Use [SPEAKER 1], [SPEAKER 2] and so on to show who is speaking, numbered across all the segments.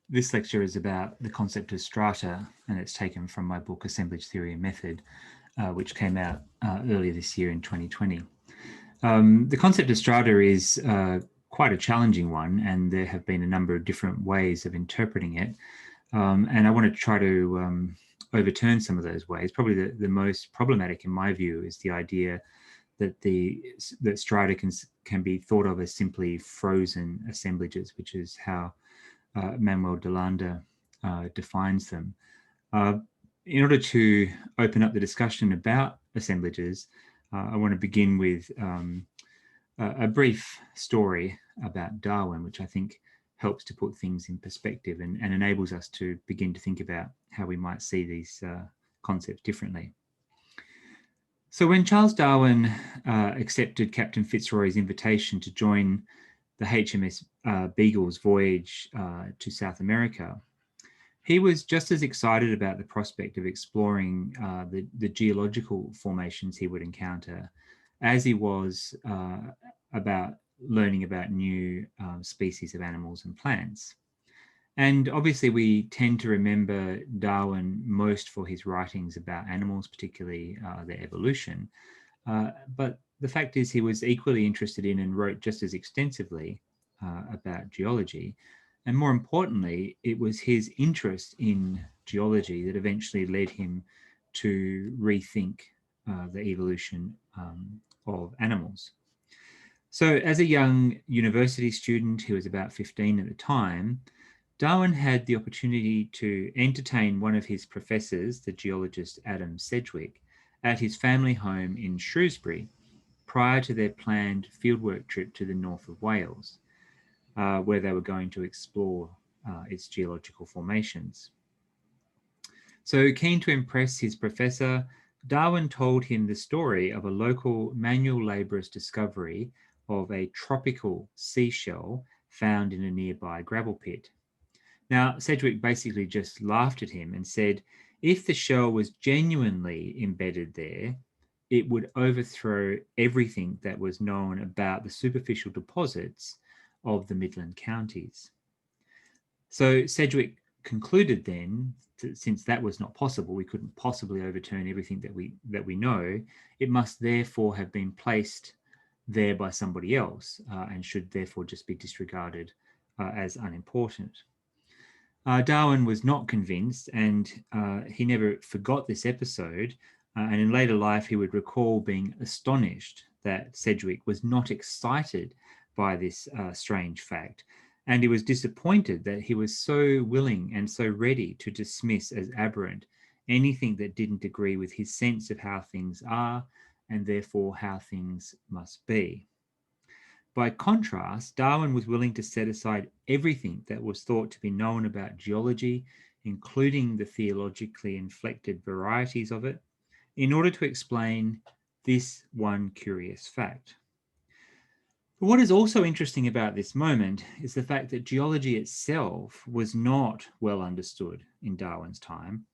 [SPEAKER 1] This lecture is about the concept of strata, and it's taken from my book Assemblage Theory and Method, which came out earlier this year in 2020. The concept of strata is quite a challenging one, and there have been a number of different ways of interpreting it. And I want to try to overturn some of those ways. Probably the most problematic in my view is the idea that that strata can be thought of as simply frozen assemblages, which is how Manuel Delanda defines them. In order to open up the discussion about assemblages, I want to begin with a brief story about Darwin, which I think helps to put things in perspective and enables us to begin to think about how we might see these concepts differently. So when Charles Darwin accepted Captain Fitzroy's invitation to join the HMS Beagle's voyage to South America, he was just as excited about the prospect of exploring the geological formations he would encounter as he was about learning about new species of animals and plants. And obviously we tend to remember Darwin most for his writings about animals, particularly their evolution. But the fact is he was equally interested in and wrote just as extensively about geology. And more importantly, it was his interest in geology that eventually led him to rethink the evolution of animals. So as a young university student who was about 15 at the time, Darwin had the opportunity to entertain one of his professors, the geologist Adam Sedgwick, at his family home in Shrewsbury prior to their planned fieldwork trip to the north of Wales, where they were going to explore its geological formations. So keen to impress his professor, Darwin told him the story of a local manual labourer's discovery of a tropical seashell found in a nearby gravel pit. Now, Sedgwick basically just laughed at him and said, if the shell was genuinely embedded there, it would overthrow everything that was known about the superficial deposits of the Midland counties. So Sedgwick concluded then, that since that was not possible, we couldn't possibly overturn everything that we know, it must therefore have been placed there by somebody else and should therefore just be disregarded as unimportant. Darwin was not convinced, and he never forgot this episode, and in later life he would recall being astonished that Sedgwick was not excited by this strange fact, and he was disappointed that he was so willing and so ready to dismiss as aberrant anything that didn't agree with his sense of how things are and therefore how things must be. By contrast, Darwin was willing to set aside everything that was thought to be known about geology, including the theologically inflected varieties of it, in order to explain this one curious fact. But what is also interesting about this moment is the fact that geology itself was not well understood in Darwin's time.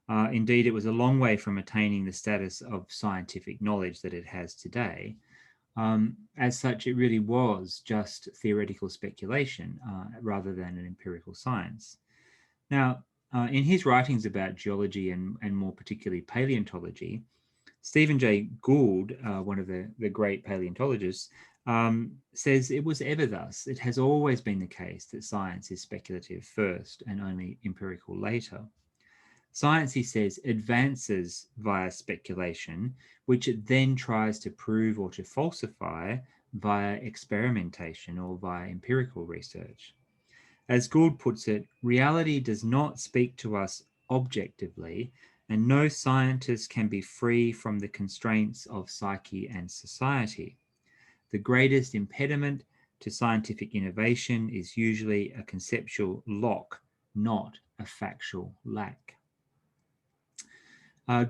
[SPEAKER 1] Indeed, it was a long way from attaining the status of scientific knowledge that it has today. As such, it really was just theoretical speculation rather than an empirical science. Now, in his writings about geology and more particularly paleontology, Stephen Jay Gould, one of the great paleontologists, says it was ever thus. It has always been the case that science is speculative first and only empirical later. Science, he says, advances via speculation, which it then tries to prove or to falsify via experimentation or via empirical research. As Gould puts it, reality does not speak to us objectively, and no scientist can be free from the constraints of psyche and society. The greatest impediment to scientific innovation is usually a conceptual lock, not a factual lack.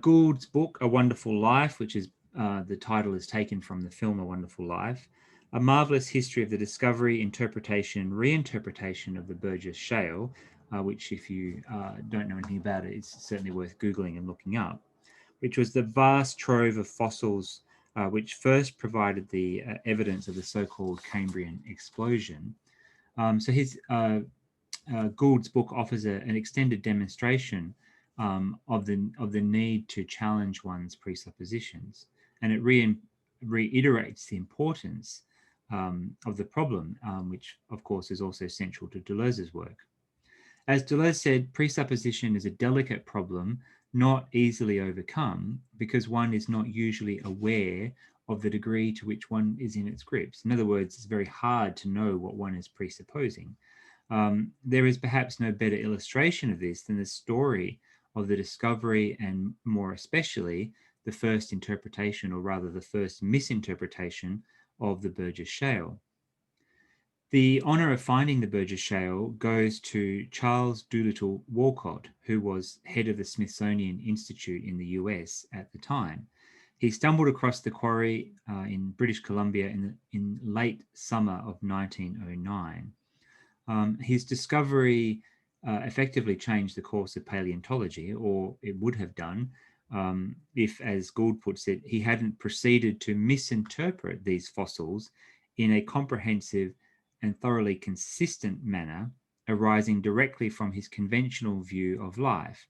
[SPEAKER 1] Gould's book, A Wonderful Life, which is the title is taken from the film A Wonderful Life, a marvelous history of the discovery, interpretation, and reinterpretation of the Burgess Shale, which if you don't know anything about it, it's certainly worth Googling and looking up, which was the vast trove of fossils which first provided the evidence of the so-called Cambrian explosion. So his Gould's book offers an extended demonstration of the need to challenge one's presuppositions, and it reiterates the importance of the problem, which of course is also central to Deleuze's work. As Deleuze said, presupposition is a delicate problem not easily overcome because one is not usually aware of the degree to which one is in its grips. In other words, it's very hard to know what one is presupposing. There is perhaps no better illustration of this than the story of the discovery and more especially the first interpretation, or rather the first misinterpretation of the Burgess Shale. The honour of finding the Burgess Shale goes to Charles Doolittle Walcott, who was head of the Smithsonian Institute in the US at the time. He stumbled across the quarry in British Columbia in late summer of 1909. His discovery effectively changed the course of paleontology, or it would have done if, as Gould puts it, he hadn't proceeded to misinterpret these fossils in a comprehensive and thoroughly consistent manner arising directly from his conventional view of life.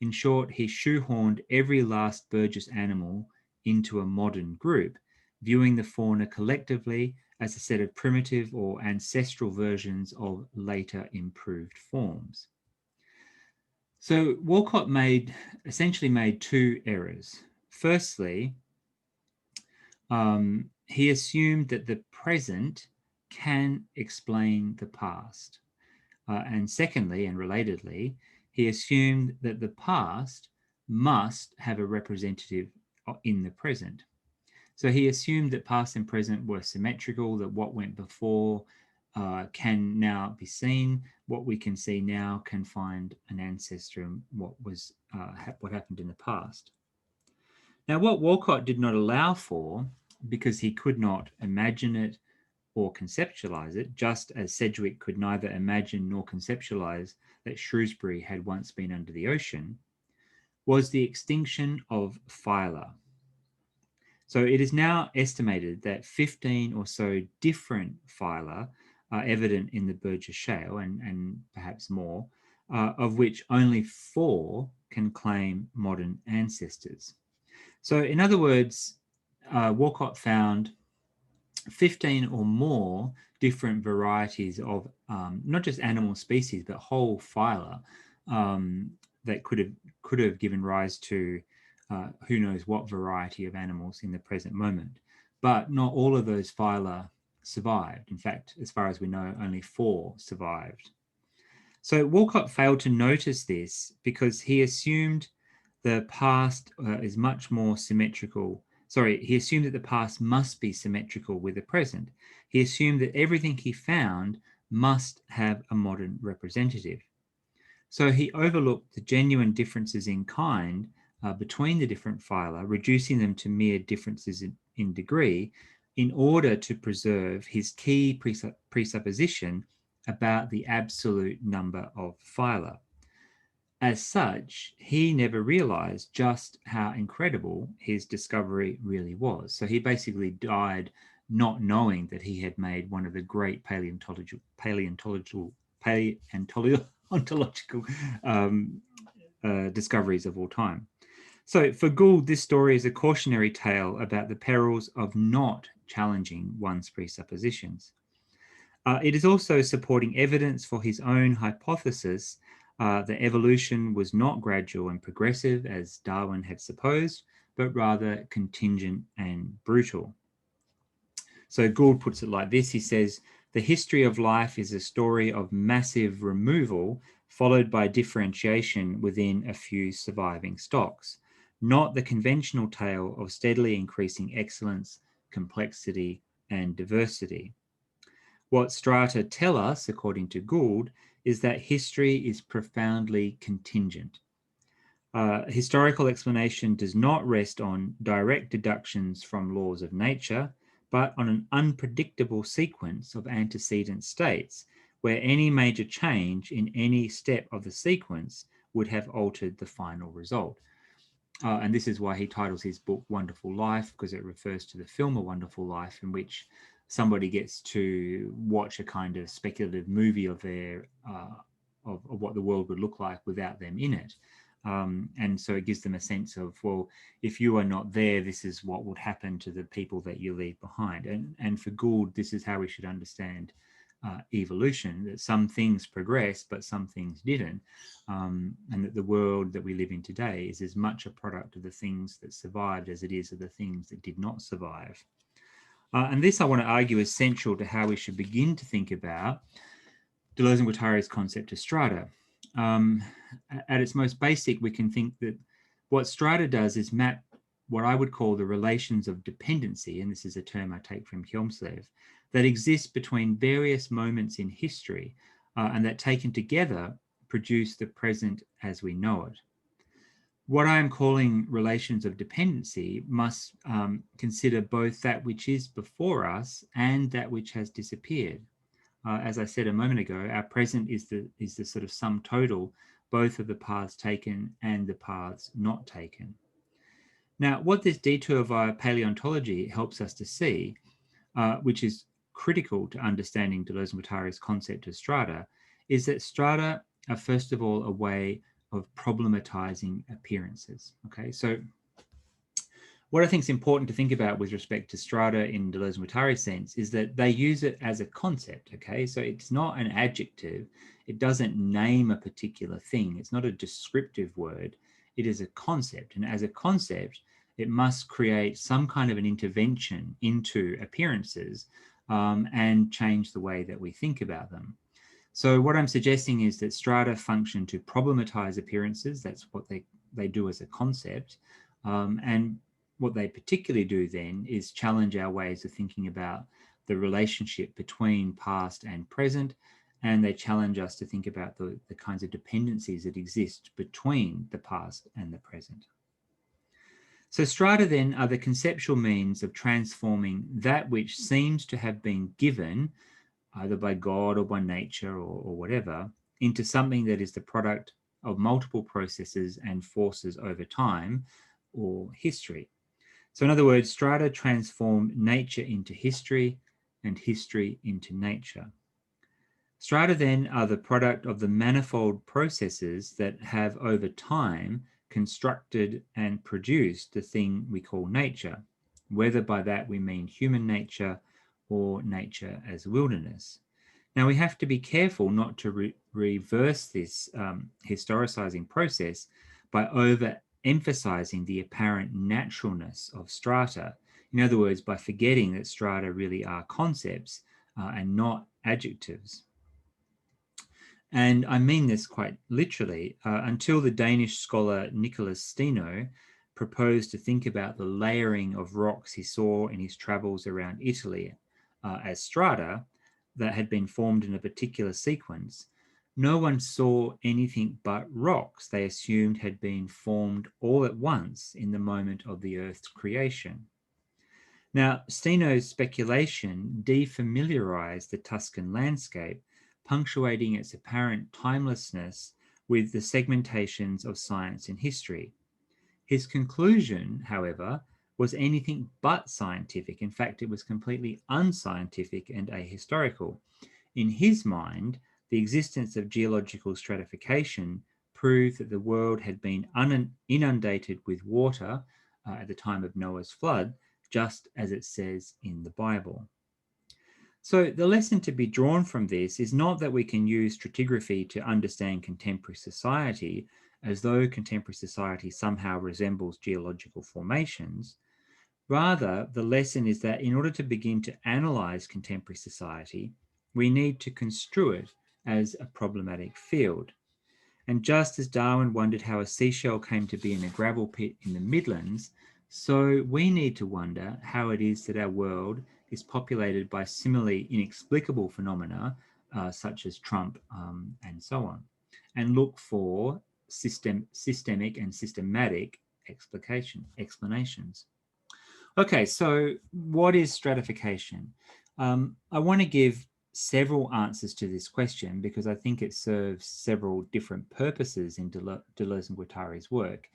[SPEAKER 1] In short, he shoehorned every last Burgess animal into a modern group, viewing the fauna collectively as a set of primitive or ancestral versions of later improved forms. So Walcott essentially made two errors. Firstly, he assumed that the present can explain the past. And secondly, and relatedly, he assumed that the past must have a representative in the present. So he assumed that past and present were symmetrical, that what went before can now be seen. What we can see now can find an ancestor in what happened in the past. Now, what Walcott did not allow for, because he could not imagine it or conceptualize it, just as Sedgwick could neither imagine nor conceptualize that Shrewsbury had once been under the ocean, was the extinction of phyla. So it is now estimated that 15 or so different phyla are evident in the Burgess Shale, and perhaps more, of which only 4 can claim modern ancestors. So in other words, Walcott found 15 or more different varieties of not just animal species, but whole phyla that could have given rise to who knows what variety of animals in the present moment. But not all of those phyla survived. In fact, as far as we know, only 4 survived. So Walcott failed to notice this because he assumed the past is much more symmetrical. Sorry, he assumed that the past must be symmetrical with the present. He assumed that everything he found must have a modern representative. So he overlooked the genuine differences in kind between the different phyla, reducing them to mere differences in degree in order to preserve his key presupposition about the absolute number of phyla. As such, he never realized just how incredible his discovery really was. So he basically died not knowing that he had made one of the great paleontological discoveries of all time. So for Gould, this story is a cautionary tale about the perils of not challenging one's presuppositions. It is also supporting evidence for his own hypothesis that evolution was not gradual and progressive as Darwin had supposed, but rather contingent and brutal. So Gould puts it like this. He says, the history of life is a story of massive removal followed by differentiation within a few surviving stocks, not the conventional tale of steadily increasing excellence, complexity, and diversity. What Strata tell us, according to Gould, is that history is profoundly contingent. Historical explanation does not rest on direct deductions from laws of nature, but on an unpredictable sequence of antecedent states where any major change in any step of the sequence would have altered the final result. And this is why he titles his book Wonderful Life, because it refers to the film A Wonderful Life, in which somebody gets to watch a kind of speculative movie of their of what the world would look like without them in it. And so it gives them a sense of, well, if you are not there, this is what would happen to the people that you leave behind. And for Gould, this is how we should understand evolution, that some things progress, but some things didn't. And that the world that we live in today is as much a product of the things that survived as it is of the things that did not survive. And this, I want to argue, is central to how we should begin to think about Deleuze and Guattari's concept of strata. At its most basic, we can think that what strata does is map what I would call the relations of dependency, and this is a term I take from Helmsley, that exist between various moments in history and that taken together produce the present as we know it. What I am calling relations of dependency must consider both that which is before us and that which has disappeared. As I said a moment ago, our present is the sort of sum total, both of the paths taken and the paths not taken. Now, what this detour via paleontology helps us to see, which is critical to understanding Deleuze and Guattari's concept of strata, is that strata are first of all a way of problematizing appearances. Okay, so what I think is important to think about with respect to strata in Deleuze and Guattari's sense is that they use it as a concept, okay? So it's not an adjective. It doesn't name a particular thing. It's not a descriptive word. It is a concept. And as a concept, it must create some kind of an intervention into appearances and change the way that we think about them. So what I'm suggesting is that strata function to problematize appearances. That's what they do as a concept. And what they particularly do then is challenge our ways of thinking about the relationship between past and present, and they challenge us to think about the kinds of dependencies that exist between the past and the present. So strata then are the conceptual means of transforming that which seems to have been given, either by God or by nature or whatever, into something that is the product of multiple processes and forces over time or history. So in other words, strata transform nature into history and history into nature. Strata then are the product of the manifold processes that have over time constructed and produced the thing we call nature, whether by that we mean human nature or nature as wilderness. Now we have to be careful not to reverse this historicizing process by overemphasizing the apparent naturalness of strata. In other words, by forgetting that strata really are concepts and not adjectives. And I mean this quite literally. Until the Danish scholar Nicholas Steno proposed to think about the layering of rocks he saw in his travels around Italy as strata that had been formed in a particular sequence, no one saw anything but rocks they assumed had been formed all at once in the moment of the Earth's creation. Now, Steno's speculation defamiliarized the Tuscan landscape, punctuating its apparent timelessness with the segmentations of science and history. His conclusion, however, was anything but scientific. In fact, it was completely unscientific and ahistorical. In his mind, the existence of geological stratification proved that the world had been inundated with water at the time of Noah's flood, just as it says in the Bible. So the lesson to be drawn from this is not that we can use stratigraphy to understand contemporary society as though contemporary society somehow resembles geological formations. Rather, the lesson is that in order to begin to analyze contemporary society, we need to construe it as a problematic field. And just as Darwin wondered how a seashell came to be in a gravel pit in the Midlands, so we need to wonder how it is that our world is populated by similarly inexplicable phenomena such as Trump and so on, and look for systemic and systematic explanations. Okay, so what is stratification? I want to give several answers to this question because I think it serves several different purposes in Deleuze and Guattari's work.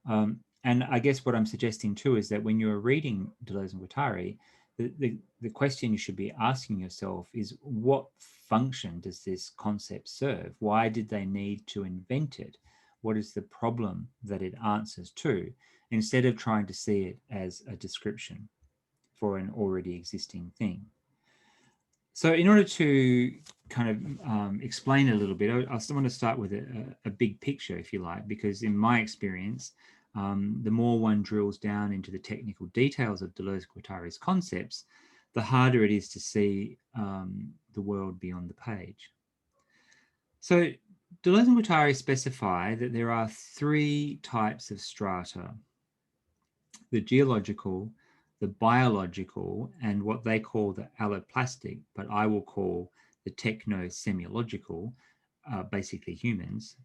[SPEAKER 1] And I guess what I'm suggesting too is that when you're reading Deleuze and Guattari, the question you should be asking yourself is what function does this concept serve? Why did they need to invent it? What is the problem that it answers to, instead of trying to see it as a description for an already existing thing? So in order to kind of explain a little bit, I still want to start with a big picture, if you like, because in my experience, the more one drills down into the technical details of Deleuze-Guattari's concepts, the harder it is to see the world beyond the page. So Deleuze and Guattari specify that there are three types of strata: the geological, the biological, and what they call the alloplastic, but I will call the techno-semiological, basically humans,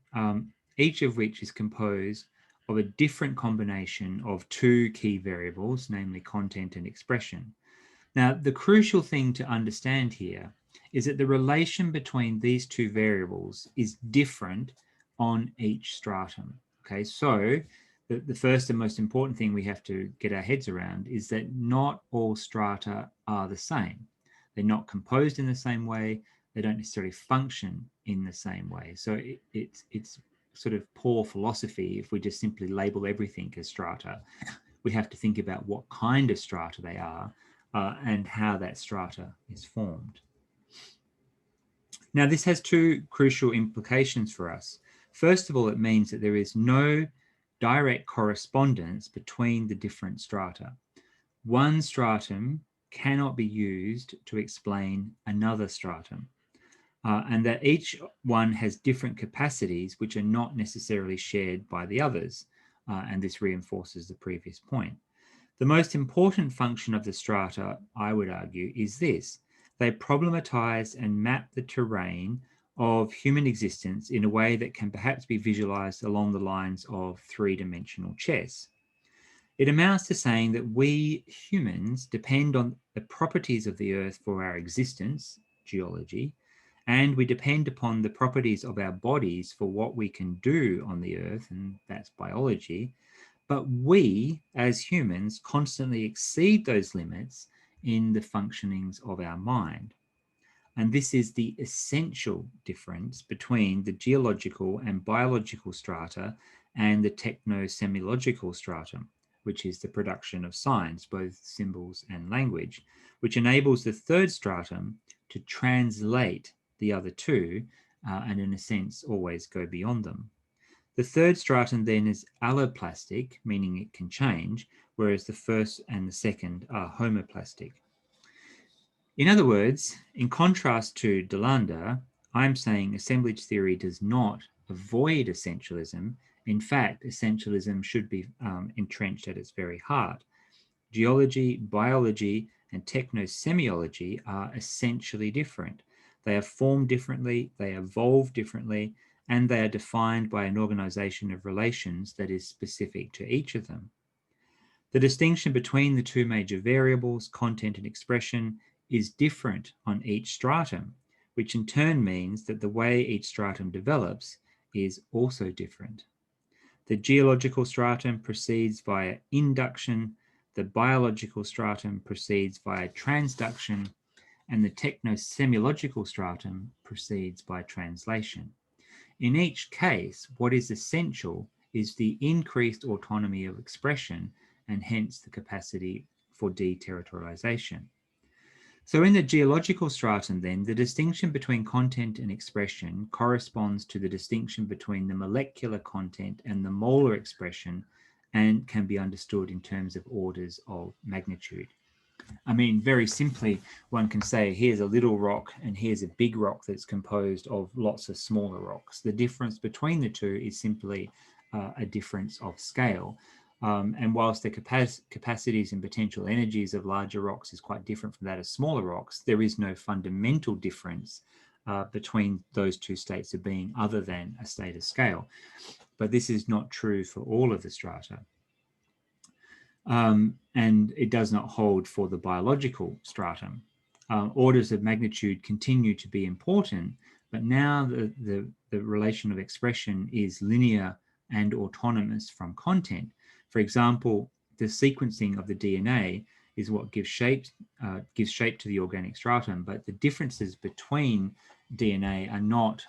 [SPEAKER 1] each of which is composed of a different combination of two key variables, namely content and expression. Now, the crucial thing to understand here is that the relation between these two variables is different on each stratum. Okay, so the first and most important thing we have to get our heads around is that not all strata are the same. They're not composed in the same way. They don't necessarily function in the same way. So it's sort of poor philosophy if we just simply label everything as strata. We have to think about what kind of strata they are and how that strata is formed. Now, this has two crucial implications for us. First of all, it means that there is no direct correspondence between the different strata. One stratum cannot be used to explain another stratum, and that each one has different capacities which are not necessarily shared by the others, and this reinforces the previous point. The most important function of the strata, I would argue, is this: they problematize and map the terrain of human existence in a way that can perhaps be visualized along the lines of three-dimensional chess. It amounts to saying that we humans depend on the properties of the earth for our existence, geology, and we depend upon the properties of our bodies for what we can do on the earth, and that's biology. But we, as humans, constantly exceed those limits in the functionings of our mind. And this is the essential difference between the geological and biological strata and the techno-semiological stratum, which is the production of signs, both symbols and language, which enables the third stratum to translate the other two and, in a sense, always go beyond them. The third stratum then is alloplastic, meaning it can change, whereas the first and the second are homoplastic. In other words, in contrast to Deleuze, I'm saying assemblage theory does not avoid essentialism. In fact, essentialism should be entrenched at its very heart. Geology, biology, and techno-semiology are essentially different. They are formed differently, they evolve differently, and they are defined by an organization of relations that is specific to each of them. The distinction between the two major variables, content and expression, is different on each stratum, which in turn means that the way each stratum develops is also different. The geological stratum proceeds via induction, the biological stratum proceeds via transduction, and the techno-semiological stratum proceeds by translation. In each case, what is essential is the increased autonomy of expression and hence the capacity for deterritorialization. So in the geological stratum then, the distinction between content and expression corresponds to the distinction between the molecular content and the molar expression and can be understood in terms of orders of magnitude. I mean, very simply, one can say here's a little rock and here's a big rock that's composed of lots of smaller rocks. The difference between the two is simply a difference of scale. And whilst the capacities and potential energies of larger rocks is quite different from that of smaller rocks, there is no fundamental difference between those two states of being other than a state of scale. But this is not true for all of the strata. And it does not hold for the biological stratum. Orders of magnitude continue to be important, but now the relation of expression is linear and autonomous from content. For example, the sequencing of the DNA is what gives shape to the organic stratum, but the differences between DNA are not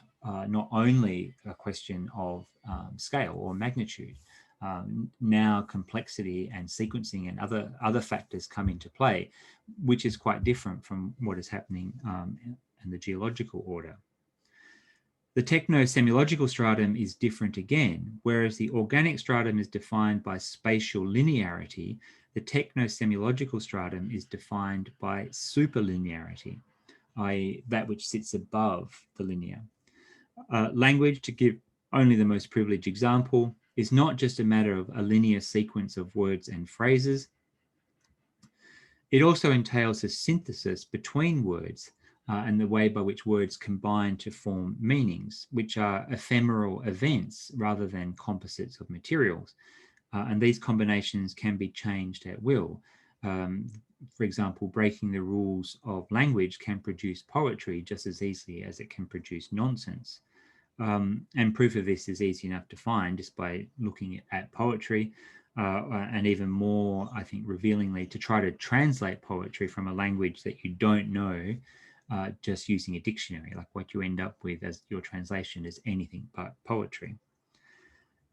[SPEAKER 1] only a question of scale or magnitude. Now complexity and sequencing and other factors come into play, which is quite different from what is happening in the geological order. The techno-semiological stratum is different again. Whereas the organic stratum is defined by spatial linearity, the techno-semiological stratum is defined by superlinearity, i.e. that which sits above the linear. Language, to give only the most privileged example, is not just a matter of a linear sequence of words and phrases. It also entails a synthesis between words and the way by which words combine to form meanings, which are ephemeral events rather than composites of materials. And these combinations can be changed at will. For example, breaking the rules of language can produce poetry just as easily as it can produce nonsense. And proof of this is easy enough to find just by looking at poetry, and even more, I think, revealingly, to try to translate poetry from a language that you don't know, just using a dictionary. Like what you end up with as your translation is anything but poetry.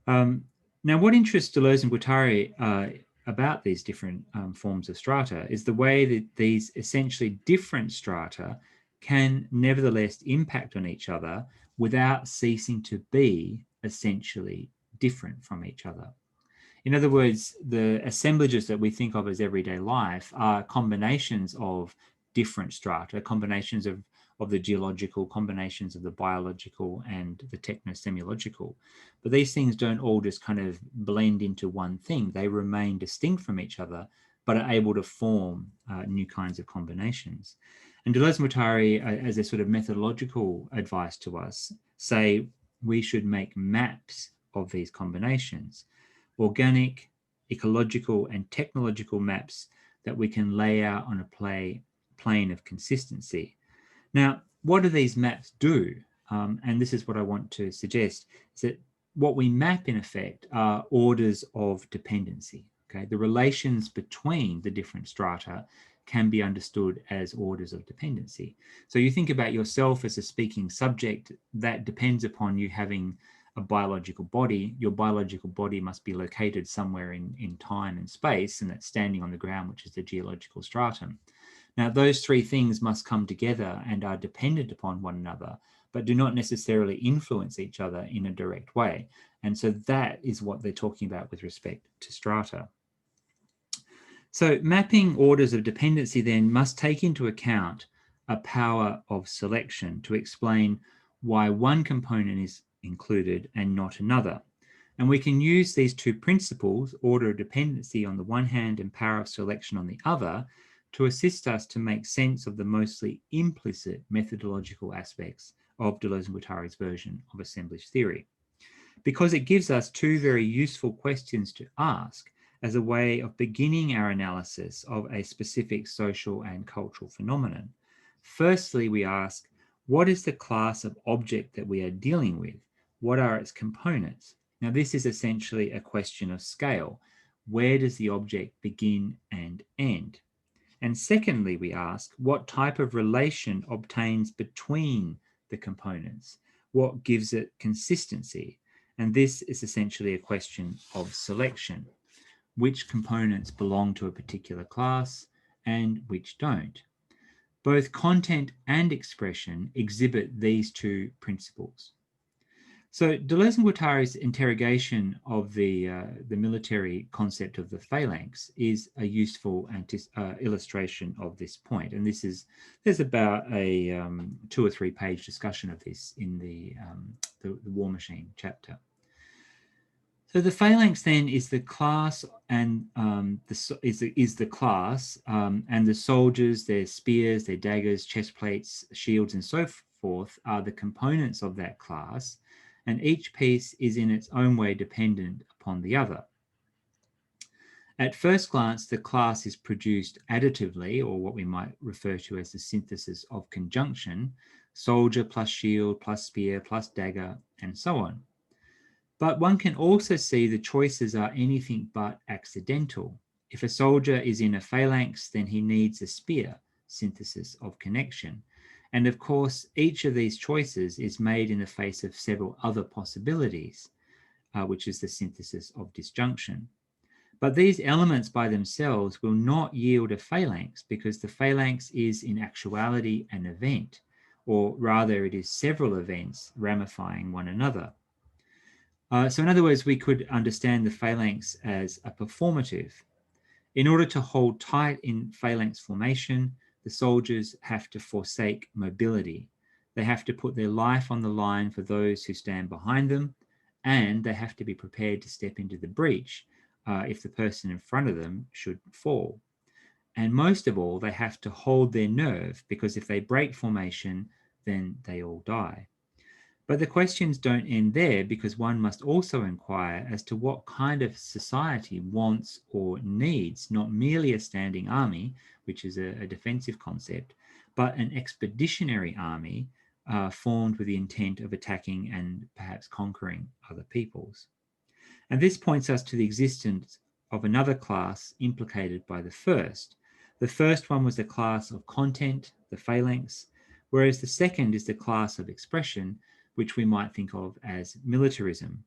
[SPEAKER 1] Now, what interests Deleuze and Guattari about these different forms of strata is the way that these essentially different strata can nevertheless impact on each other without ceasing to be essentially different from each other. In other words, the assemblages that we think of as everyday life are combinations of different strata, combinations of the geological, combinations of the biological and the techno-semiological. But these things don't all just kind of blend into one thing. They remain distinct from each other, but are able to form new kinds of combinations. And Deleuze and Guattari, as a sort of methodological advice to us, say we should make maps of these combinations, organic, ecological, and technological maps that we can lay out on a plane of consistency. Now, what do these maps do? And this is what I want to suggest, is that what we map, in effect, are orders of dependency. Okay, the relations between the different strata can be understood as orders of dependency. So you think about yourself as a speaking subject, that depends upon you having a biological body. Your biological body must be located somewhere in time and space, and that's standing on the ground, which is the geological stratum. Now, those three things must come together and are dependent upon one another, but do not necessarily influence each other in a direct way. And so that is what they're talking about with respect to strata. So mapping orders of dependency then must take into account a power of selection to explain why one component is included and not another. And we can use these two principles, order of dependency on the one hand and power of selection on the other, to assist us to make sense of the mostly implicit methodological aspects of Deleuze and Guattari's version of assemblage theory, because it gives us two very useful questions to ask as a way of beginning our analysis of a specific social and cultural phenomenon. Firstly, we ask, what is the class of object that we are dealing with? What are its components? Now, this is essentially a question of scale. Where does the object begin and end? And secondly, we ask, what type of relation obtains between the components? What gives it consistency? And this is essentially a question of selection. Which components belong to a particular class and which don't? Both content and expression exhibit these two principles. So Deleuze and Guattari's interrogation of the military concept of the phalanx is a useful illustration of this point. And there's about a 2 or 3 page discussion of this in the War Machine chapter. So the phalanx then is the class, and the class, and the soldiers, their spears, their daggers, chest plates, shields, and so forth are the components of that class, and each piece is in its own way dependent upon the other. At first glance, the class is produced additively, or what we might refer to as the synthesis of conjunction, soldier plus shield plus spear plus dagger, and so on. But one can also see the choices are anything but accidental. If a soldier is in a phalanx, then he needs a spear, synthesis of connection. And of course, each of these choices is made in the face of several other possibilities, which is the synthesis of disjunction. But these elements by themselves will not yield a phalanx, because the phalanx is in actuality an event, or rather it is several events ramifying one another. So in other words, we could understand the phalanx as a performative. In order to hold tight in phalanx formation, the soldiers have to forsake mobility. They have to put their life on the line for those who stand behind them, and they have to be prepared to step into the breach if the person in front of them should fall. And most of all, they have to hold their nerve, because if they break formation, then they all die. But the questions don't end there, because one must also inquire as to what kind of society wants or needs not merely a standing army, which is a defensive concept, but an expeditionary army formed with the intent of attacking and perhaps conquering other peoples. And this points us to the existence of another class implicated by the first. The first one was the class of content, the phalanx, whereas the second is the class of expression, which we might think of as militarism.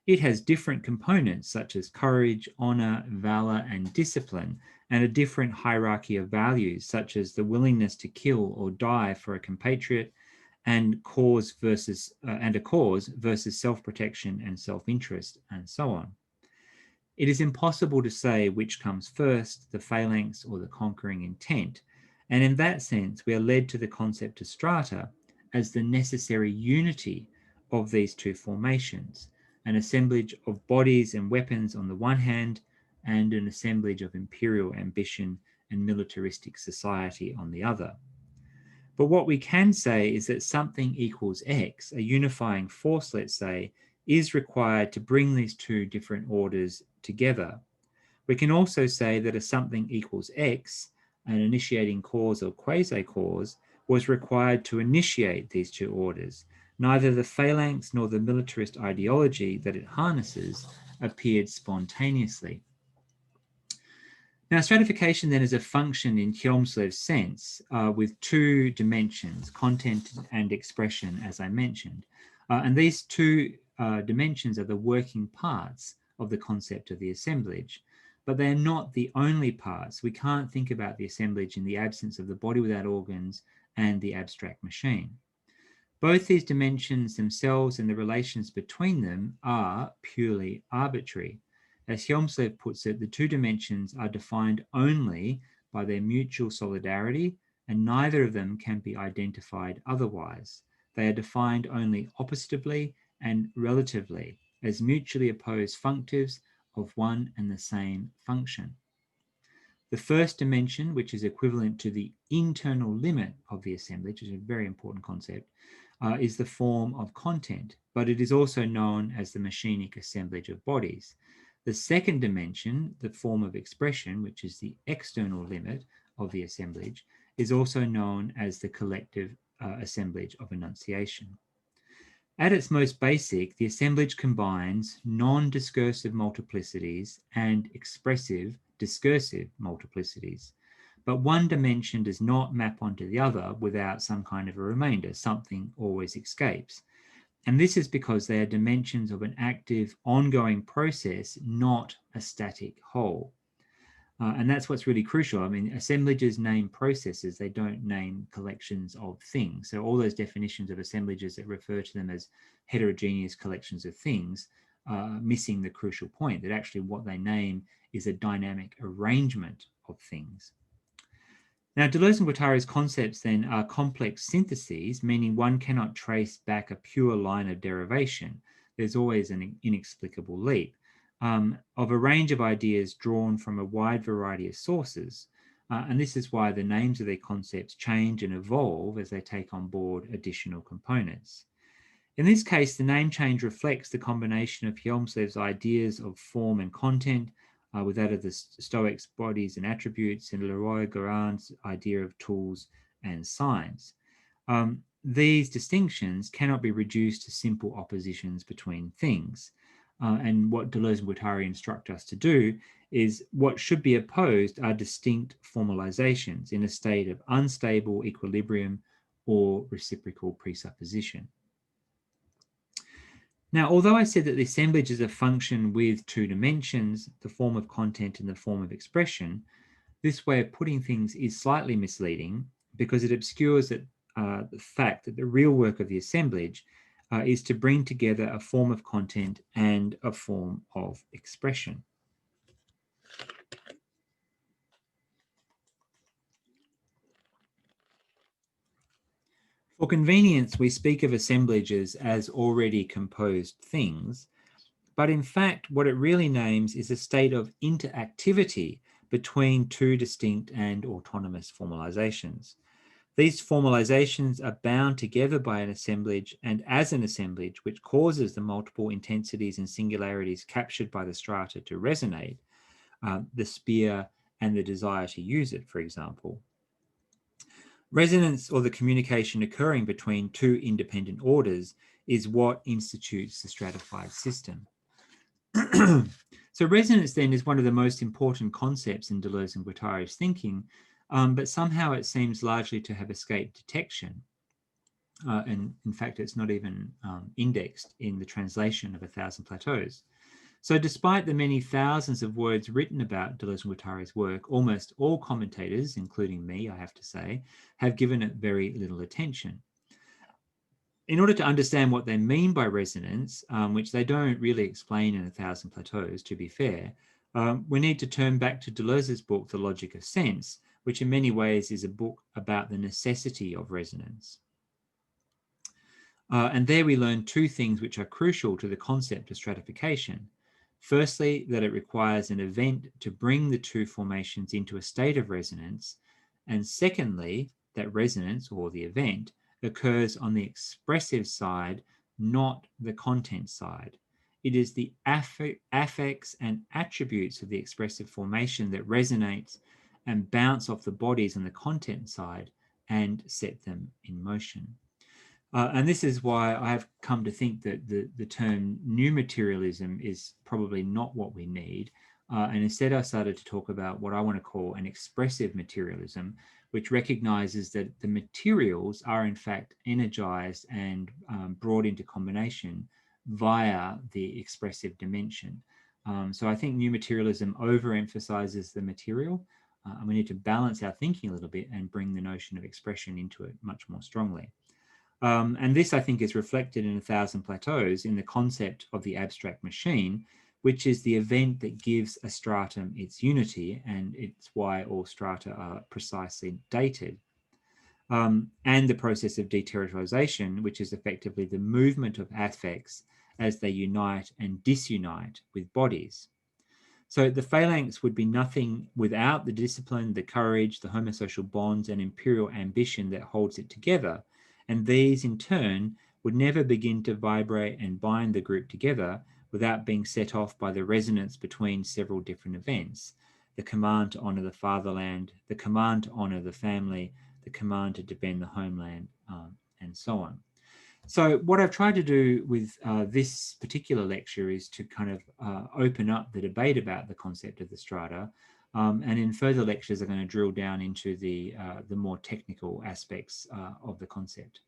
[SPEAKER 1] It has different components such as courage, honor, valor, and discipline, and a different hierarchy of values such as the willingness to kill or die for a compatriot, and a cause versus self-protection and self-interest, and so on. It is impossible to say which comes first, the phalanx or the conquering intent, and in that sense we are led to the concept of strata as the necessary unity of these two formations, an assemblage of bodies and weapons on the one hand, and an assemblage of imperial ambition and militaristic society on the other. But what we can say is that something equals X, a unifying force, let's say, is required to bring these two different orders together. We can also say that a something equals X, an initiating cause or quasi-cause, was required to initiate these two orders. Neither the phalanx nor the militarist ideology that it harnesses appeared spontaneously. Now, stratification then is a function in Hjelmslev's sense with two dimensions, content and expression, as I mentioned. And these two dimensions are the working parts of the concept of the assemblage. But they're not the only parts. We can't think about the assemblage in the absence of the body without organs and the abstract machine. Both these dimensions themselves and the relations between them are purely arbitrary. As Hjelmslev puts it, the two dimensions are defined only by their mutual solidarity, and neither of them can be identified otherwise. They are defined only oppositively and relatively, as mutually opposed functives of one and the same function. The first dimension, which is equivalent to the internal limit of the assemblage, which is a very important concept, is the form of content, but it is also known as the machinic assemblage of bodies. The second dimension, the form of expression, which is the external limit of the assemblage, is also known as the collective assemblage of enunciation. At its most basic, the assemblage combines non-discursive multiplicities and expressive discursive multiplicities. But one dimension does not map onto the other without some kind of a remainder. Something always escapes. And this is because they are dimensions of an active, ongoing process, not a static whole. And that's what's really crucial. I mean, assemblages name processes, they don't name collections of things. So all those definitions of assemblages that refer to them as heterogeneous collections of things are missing the crucial point that actually what they name is a dynamic arrangement of things. Now, Deleuze and Guattari's concepts then are complex syntheses, meaning one cannot trace back a pure line of derivation. There's always an inexplicable leap. Of a range of ideas drawn from a wide variety of sources. And this is why the names of their concepts change and evolve as they take on board additional components. In this case, the name change reflects the combination of Hjelmslev's ideas of form and content with that of the Stoics' bodies and attributes, and Leroy-Gorin's idea of tools and signs. These distinctions cannot be reduced to simple oppositions between things. And what Deleuze and Guattari instruct us to do is what should be opposed are distinct formalizations in a state of unstable equilibrium or reciprocal presupposition. Now, although I said that the assemblage is a function with two dimensions, the form of content and the form of expression, this way of putting things is slightly misleading because it obscures the fact that the real work of the assemblage is to bring together a form of content and a form of expression. For convenience, we speak of assemblages as already composed things, but in fact, what it really names is a state of interactivity between two distinct and autonomous formalizations. These formalizations are bound together by an assemblage and as an assemblage, which causes the multiple intensities and singularities captured by the strata to resonate, the sphere and the desire to use it, for example. Resonance, or the communication occurring between two independent orders, is what institutes the stratified system. So resonance then is one of the most important concepts in Deleuze and Guattari's thinking, but somehow it seems largely to have escaped detection. And in fact, it's not even indexed in the translation of 1,000 Plateaus. So despite the many thousands of words written about Deleuze and Guattari's work, almost all commentators, including me, I have to say, have given it very little attention. In order to understand what they mean by resonance, which they don't really explain in 1,000 Plateaus, to be fair, we need to turn back to Deleuze's book, The Logic of Sense, which in many ways is a book about the necessity of resonance. And there we learn two things which are crucial to the concept of stratification. Firstly, that it requires an event to bring the two formations into a state of resonance. And secondly, that resonance, or the event, occurs on the expressive side, not the content side. It is the affects and attributes of the expressive formation that resonates and bounce off the bodies on the content side and set them in motion. And this is why I have come to think that the term new materialism is probably not what we need. And instead, I started to talk about what I want to call an expressive materialism, which recognizes that the materials are in fact energized and brought into combination via the expressive dimension. So I think new materialism overemphasizes the material, and we need to balance our thinking a little bit and bring the notion of expression into it much more strongly. And this, I think, is reflected in 1,000 Plateaus in the concept of the abstract machine, which is the event that gives a stratum its unity, and it's why all strata are precisely dated. And the process of deterritorialization, which is effectively the movement of affects as they unite and disunite with bodies. So the phalanx would be nothing without the discipline, the courage, the homosocial bonds, and imperial ambition that holds it together. And these, in turn, would never begin to vibrate and bind the group together without being set off by the resonance between several different events. The command to honor the fatherland, the command to honor the family, the command to defend the homeland, and so on. So what I've tried to do with this particular lecture is to kind of open up the debate about the concept of the strata. And in further lectures, I'm going to drill down into the more technical aspects of the concept.